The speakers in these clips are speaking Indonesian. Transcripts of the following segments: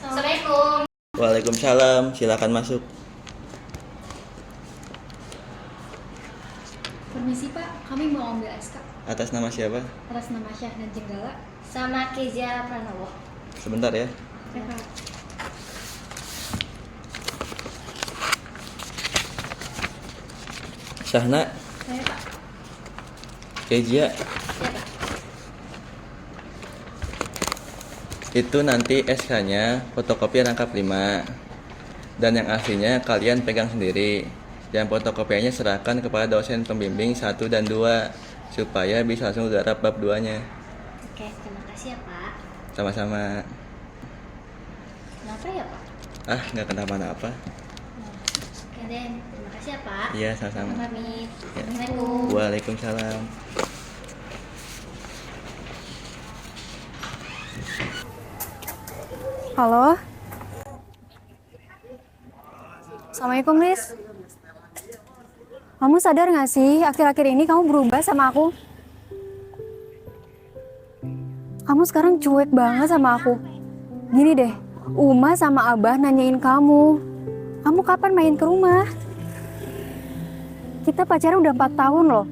Assalamualaikum. Waalaikumsalam, silakan masuk. Permisi Pak, kami mau ambil SK Atas nama siapa? atas nama Syahna Jenggala. Sama Kezia Pranowo. Sebentar ya. Ya Pak. Syahna, Saya Pak. Kezia, Ya Pak. itu nanti SK-nya fotokopi rangkap 5. Dan yang aslinya kalian pegang sendiri. Yang fotokopiannya serahkan kepada dosen pembimbing 1 dan 2 supaya bisa langsung garap bab 2-nya. Oke, terima kasih ya Pak. Sama-sama. Kenapa ya Pak? Nggak kenapa-napa. Oke deh, terima kasih ya Pak. Iya, sama-sama. Pamit. Ya. Assalamualaikum. Waalaikumsalam. Halo. Assalamualaikum, Lis. Kamu sadar gak sih, akhir-akhir ini kamu berubah sama aku? Kamu sekarang cuek banget sama aku. Gini deh, Uma sama Abah nanyain kamu. Kamu kapan main ke rumah? Kita pacaran udah 4 tahun loh.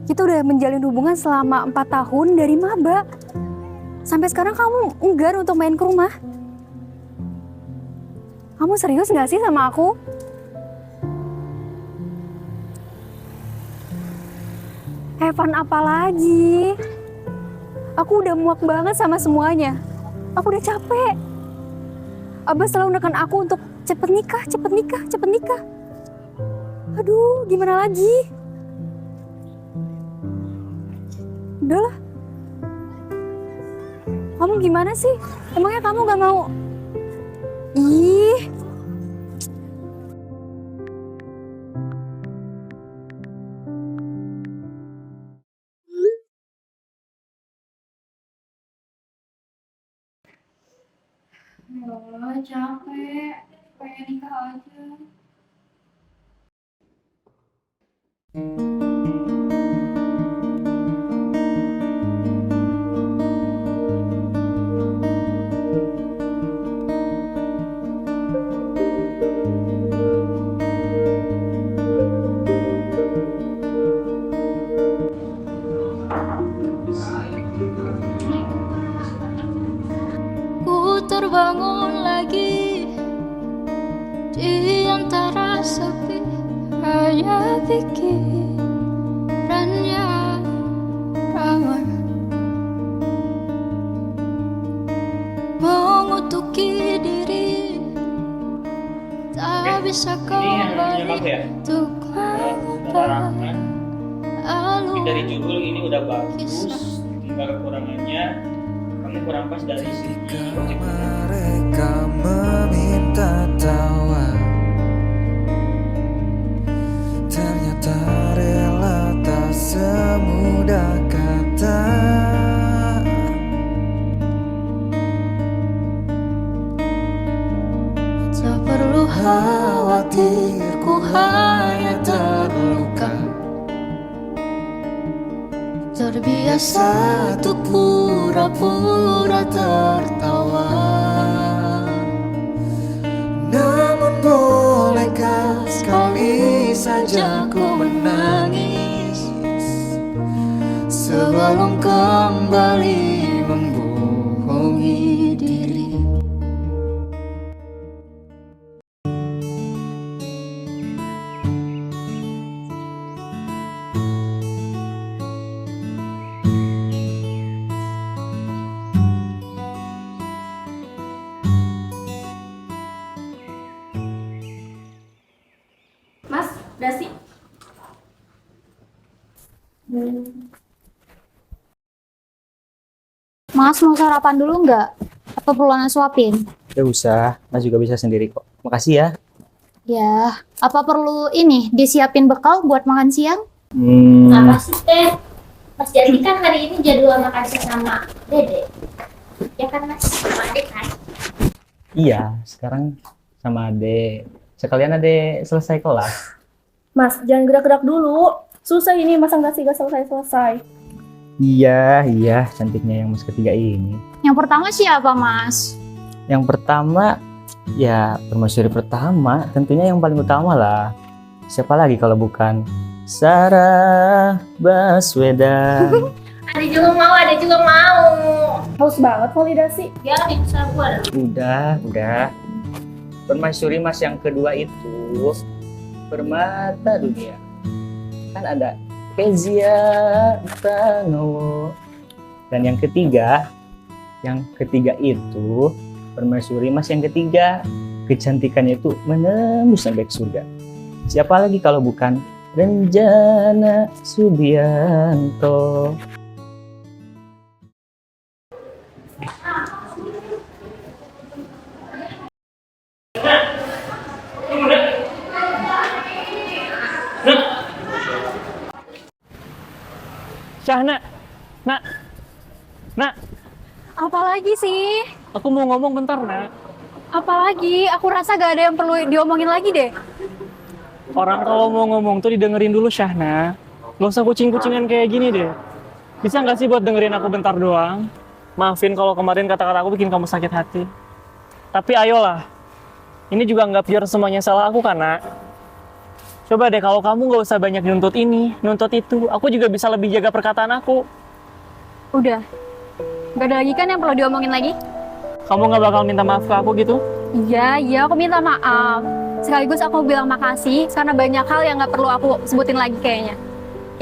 Kita udah menjalin hubungan selama 4 tahun dari maba. Sampai sekarang kamu enggan untuk main ke rumah. Kamu serius gak sih sama aku? Evan apa lagi? Aku udah muak banget sama semuanya. Aku udah capek. Abah selalu menekan aku untuk cepet nikah, cepet nikah, cepet nikah. Aduh, gimana lagi? Udahlah. Kamu gimana sih? Emangnya kamu gak mau? Ih. Capek. Pengen nikah aja. Ku terbangun lagi di antara sepi, hanya pikirannya ramai mengutuki diri, tak bisa kembali untuk mengubah Tapi dari judul ini udah bagus, kisah. tinggal kekurangannya kamu kurang pas dari segi objek. Mereka meminta tawa, ternyata rela tak semudah kata. Tak perlu khawatir, ku hanya terluka. Terbiasa untuk pura-pura tertawa. Namun bolehkah sekali saja ku menangis Sebelum kembali membohongi diri. Mas, Dasi. Mas mau sarapan dulu nggak? Apa perlu Ana suapin? Gak usah, Mas juga bisa sendiri kok. Makasih ya. Ya, apa perlu ini disiapin bekal buat makan siang? Apa sih Teh? Mas Jati kan hari ini jadwal makan siang sama Dede. Ya kan Mas? Sama Adek kan? Iya, sekarang sama Ade. Sekalian Ade selesai kelas. Mas, jangan gerak-gerak dulu. Susah ini masang nasi gak selesai-selesai. Iya, cantiknya yang mas ketiga ini. Yang pertama siapa Mas? Yang pertama, ya permaisuri pertama, tentunya yang paling utama lah. Siapa lagi kalau bukan Sarah Baswedan. Ada juga mau, ada juga mau. Haus banget validasi. Ya, nih sabar. Udah. Permaisuri Mas yang kedua itu Permata Dunia. Kan ada Kezia Pranowo. Dan yang ketiga itu Permaisuri Mas yang ketiga, kecantikannya itu menembus sampai ke surga. Siapa lagi kalau bukan Renjana Subianto. Syahna, nak, Apalagi sih? aku mau ngomong bentar, nak. Apalagi? Aku rasa gak ada yang perlu diomongin lagi deh. Orang kalau mau ngomong tuh didengerin dulu, Syahna. Gak usah kucing-kucingan kayak gini deh. Bisa nggak sih buat dengerin aku bentar doang? Maafin kalau kemarin kata-kata aku bikin kamu sakit hati. Tapi ayolah, ini juga nggak pure semuanya salah aku kan, nak? Coba deh kalau kamu nggak usah banyak nuntut ini, nuntut itu, aku juga bisa lebih jaga perkataan aku. Udah. Gak ada lagi kan yang perlu diomongin lagi? Kamu nggak bakal minta maaf ke aku gitu? Iya, aku minta maaf. Sekaligus aku bilang makasih karena banyak hal yang gak perlu aku sebutin lagi kayaknya.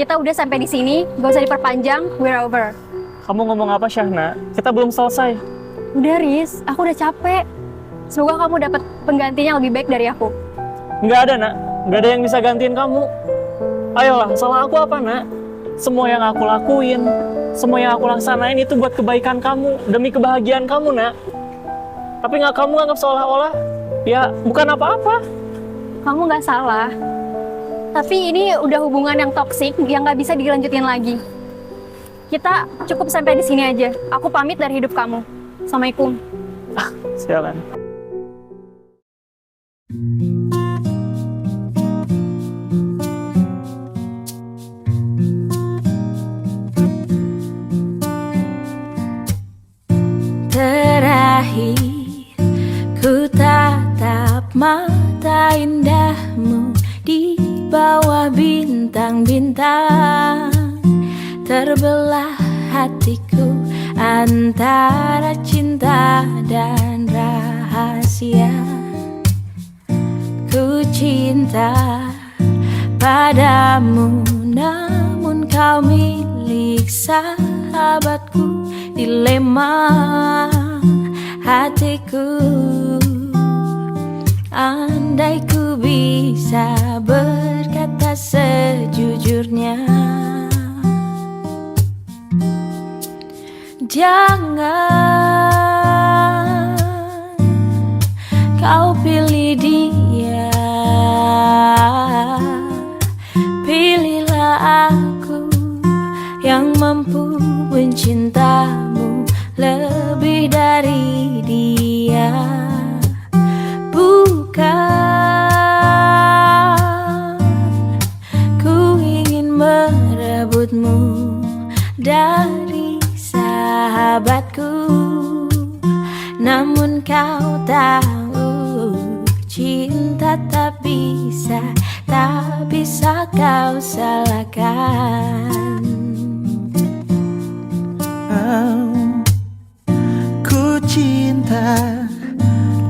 Kita udah sampai di sini, gak usah diperpanjang, we're over. Kamu ngomong apa, Syahna? Kita belum selesai. Udah, Riz, aku udah capek. Semoga kamu dapat penggantinya lebih baik dari aku. Nggak ada, nak. Nggak ada yang bisa gantiin kamu. Ayolah, salah aku apa, nak? Semua yang aku lakuin, semua yang aku laksanain itu buat kebaikan kamu, demi kebahagiaan kamu, nak. Tapi kamu nganggap seolah-olah, ya bukan apa-apa. Kamu gak salah. Tapi ini udah hubungan yang toksik, yang gak bisa dilanjutin lagi. Kita cukup sampai di sini aja. Aku pamit dari hidup kamu. Assalamualaikum. Sialan. Terakhir ku tatap mata indahmu di bawah bintang-bintang. Terbelah hatiku antara cinta dan rahasia. Ku cinta padamu, namun kau milik sahabatku. Dilema hatiku, andai ku bisa berkata sejujurnya. Jangan kau pilih dia, pilihlah aku yang mampu mencintamu lebih dari dia. Bukan ku ingin merebutmu dari sahabatku, namun kau tahu cinta tak bisa kau salahkan. Ku cinta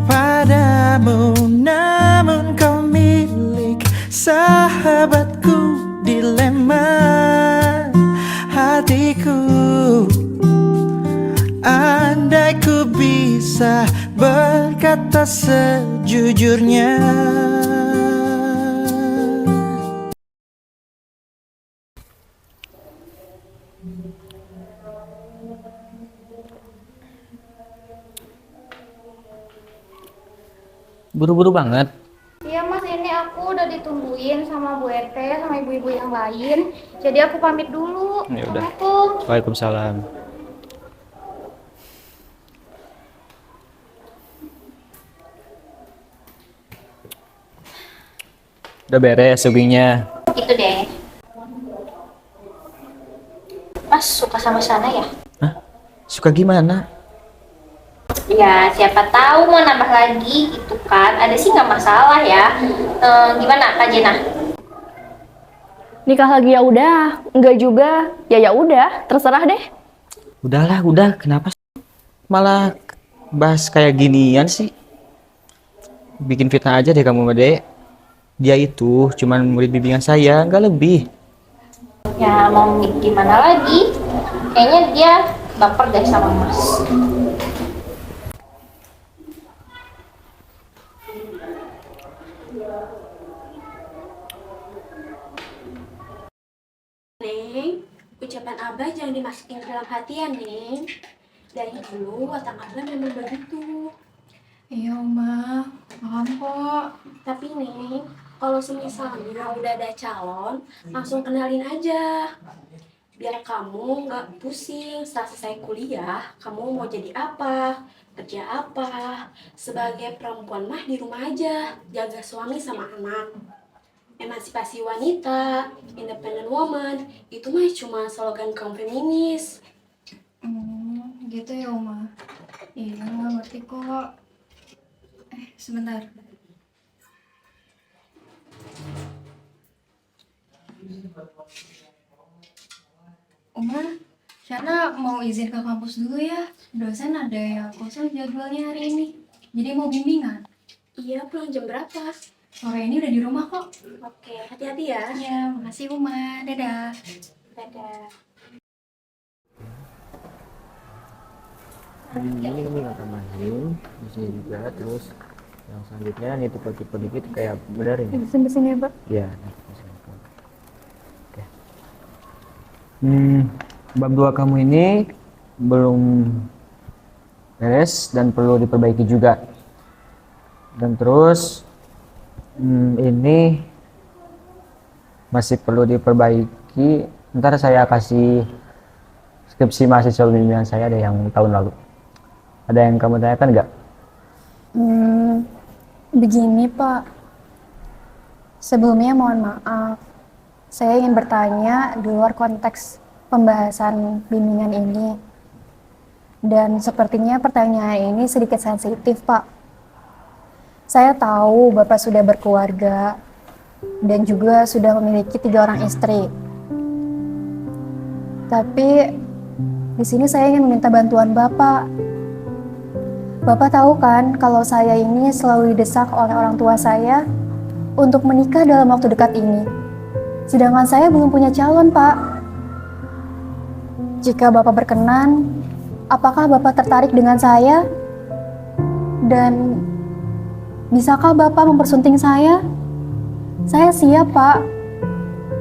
padamu, namun kau milik sahabatku. Dilema hatiku, andai ku bisa berkata sejujurnya. Buru-buru banget. Iya mas, ini aku udah ditungguin sama Bu RT sama ibu-ibu yang lain. Jadi aku pamit dulu. Ya udah. Assalamualaikum. Waalaikumsalam. Udah beres subingnya. Gitu deh. Mas suka sama Sana ya? Hah? Suka gimana? Iya, Ya, siapa tahu mau nambah lagi gitu kan. Ada sih nggak masalah ya. Gimana Kak Jena? Nikah lagi ya udah, enggak juga. Ya udah, terserah deh. Udahlah, udah. Kenapa sih? Malah bahas kayak ginian sih. Bikin fitnah aja deh kamu, Made. Dia itu cuman murid bimbingan saya, nggak lebih. Ya mau gimana lagi? Kayaknya dia baper deh sama Mas. Neng, ucapan Abah jangan dimasukin ke dalam hati ya, Neng. Dari dulu watak Abah memang begitu. Iya, Oma. Paham kok. Tapi Neng, kalau misalnya udah ada calon, langsung kenalin aja. Biar kamu nggak pusing setelah selesai kuliah, kamu mau jadi apa, kerja apa. Sebagai perempuan mah di rumah aja, jaga suami sama anak. Emansipasi wanita, independent woman, itu mah cuma slogan kaum feminis. Gitu ya, Oma. Iya, ngerti kok. Sebentar. Oma, Shana mau izin ke kampus dulu ya. Dosen ada yang kosong jadwalnya hari ini. Jadi mau bimbingan. Iya, pulang jam berapa? Sore ini udah di rumah kok. Oke, hati-hati ya. Ya, makasih Uma. Dadah. Dadah. Ini kami nggak tambahin di sini juga, terus yang selanjutnya nih tipe-tipe dikit kayak benar ini. Bersin-bersin ya, Pak. Ya, oke. Bab 2 kamu ini belum beres dan perlu diperbaiki juga. Dan terus ini masih perlu diperbaiki. Ntar saya kasih skripsi mahasiswa bimbingan saya ada yang tahun lalu. Ada yang kamu tanyakan nggak? Begini, Pak. Sebelumnya mohon maaf. Saya ingin bertanya di luar konteks pembahasan bimbingan ini. Dan sepertinya pertanyaan ini sedikit sensitif, Pak. Saya tahu Bapak sudah berkeluarga dan juga sudah memiliki 3 orang istri. Tapi di sini saya ingin meminta bantuan Bapak. Bapak tahu kan kalau saya ini selalu didesak oleh orang tua saya untuk menikah dalam waktu dekat ini. Sedangkan saya belum punya calon, Pak. Jika Bapak berkenan, apakah Bapak tertarik dengan saya? Dan bisakah Bapak mempersunting saya? Saya siap, Pak.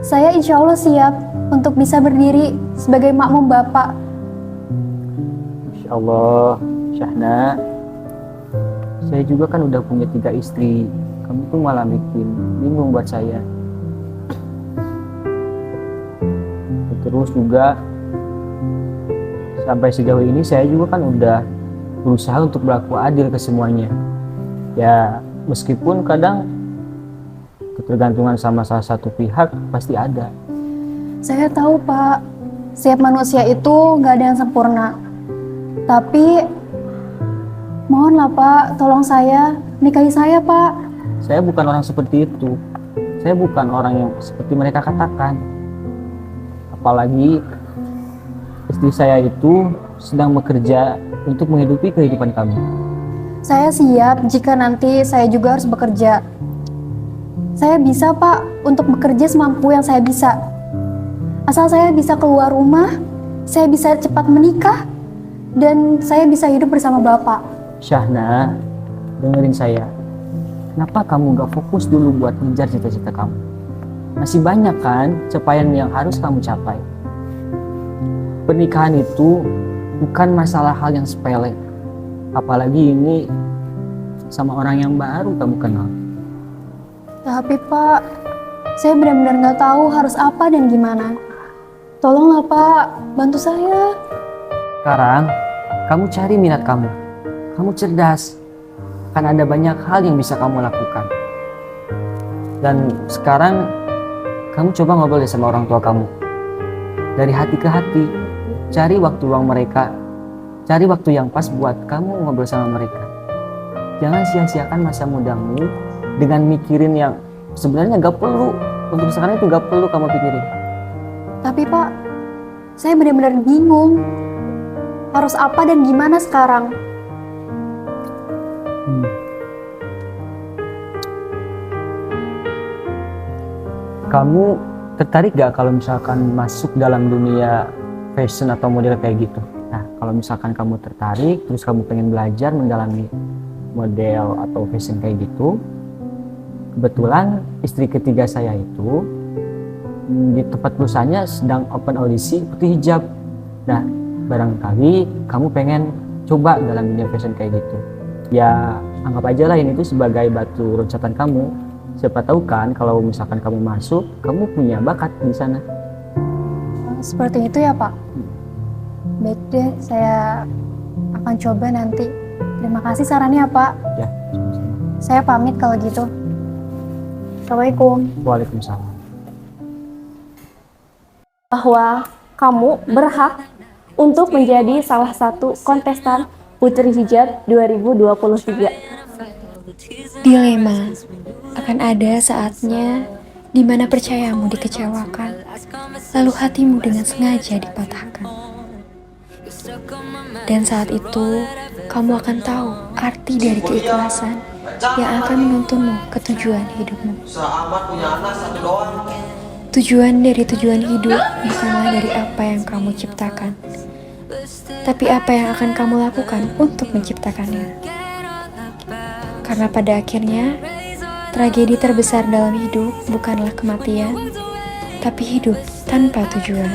Saya insya Allah siap untuk bisa berdiri sebagai makmum Bapak. Insya Allah, Syahna. Saya juga kan udah punya 3 istri. Kamu tuh malah bikin bingung buat saya. Terus juga sampai sejauh ini saya juga kan udah berusaha untuk berlaku adil ke semuanya. Ya, meskipun kadang ketergantungan sama salah satu pihak pasti ada. Saya tahu, Pak. Setiap manusia itu nggak ada yang sempurna. Tapi mohonlah, Pak, tolong saya, nikahi saya, Pak. Saya bukan orang seperti itu. Saya bukan orang yang seperti mereka katakan. Apalagi istri saya itu sedang bekerja untuk menghidupi kehidupan kami. Saya siap jika nanti saya juga harus bekerja. Saya bisa, Pak, untuk bekerja semampu yang saya bisa. Asal saya bisa keluar rumah, saya bisa cepat menikah, dan saya bisa hidup bersama Bapak. Syahna, dengerin saya. Kenapa kamu gak fokus dulu buat ngejar cita-cita kamu? Masih banyak kan capaian yang harus kamu capai. Pernikahan itu bukan masalah hal yang sepele. Apalagi ini sama orang yang baru kamu kenal. Tapi Pak, saya benar-benar nggak tahu harus apa dan gimana. Tolonglah Pak, bantu saya. Sekarang, kamu cari minat kamu. Kamu cerdas. Kan ada banyak hal yang bisa kamu lakukan. Dan sekarang, kamu coba ngobrol deh sama orang tua kamu. Dari hati ke hati, cari waktu luang mereka cari waktu yang pas buat kamu ngobrol sama mereka. Jangan sia-siakan masa mudamu dengan mikirin yang sebenarnya gak perlu. Untuk sekarang itu gak perlu kamu pikirin. Tapi Pak, saya benar-benar bingung. Harus apa dan gimana sekarang? Kamu tertarik gak kalau misalkan masuk dalam dunia fashion atau model kayak gitu? Nah, kalau misalkan kamu tertarik, terus kamu pengen belajar mendalami model atau fashion kayak gitu, kebetulan istri ketiga saya itu di tempat perusahaannya sedang open audisi putih hijab. Nah, barangkali kamu pengen coba dalam dunia fashion kayak gitu. Ya, anggap aja lah ini tuh sebagai batu loncatan kamu. Siapa tahu kan kalau misalkan kamu masuk, kamu punya bakat di sana. Seperti itu ya Pak? Baik deh, saya akan coba nanti. Terima kasih sarannya Pak. Ya, sama-sama. Saya pamit kalau gitu. Assalamualaikum. Waalaikumsalam. Bahwa kamu berhak untuk menjadi salah satu kontestan Putri Hijab 2023. Dilema. Akan ada saatnya di mana percayamu dikecewakan, lalu hatimu dengan sengaja dipatahkan. Dan saat itu, kamu akan tahu arti dari keikhlasan yang akan menuntunmu ke tujuan hidupmu. Tujuan dari tujuan hidup bukanlah dari apa yang kamu ciptakan, tapi apa yang akan kamu lakukan untuk menciptakannya. Karena pada akhirnya, tragedi terbesar dalam hidup bukanlah kematian, tapi hidup tanpa tujuan.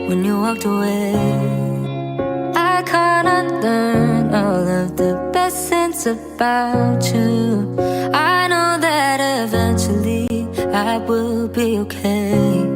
When you walked away, I can't unlearn all of the best things about you. I know that eventually I will be okay.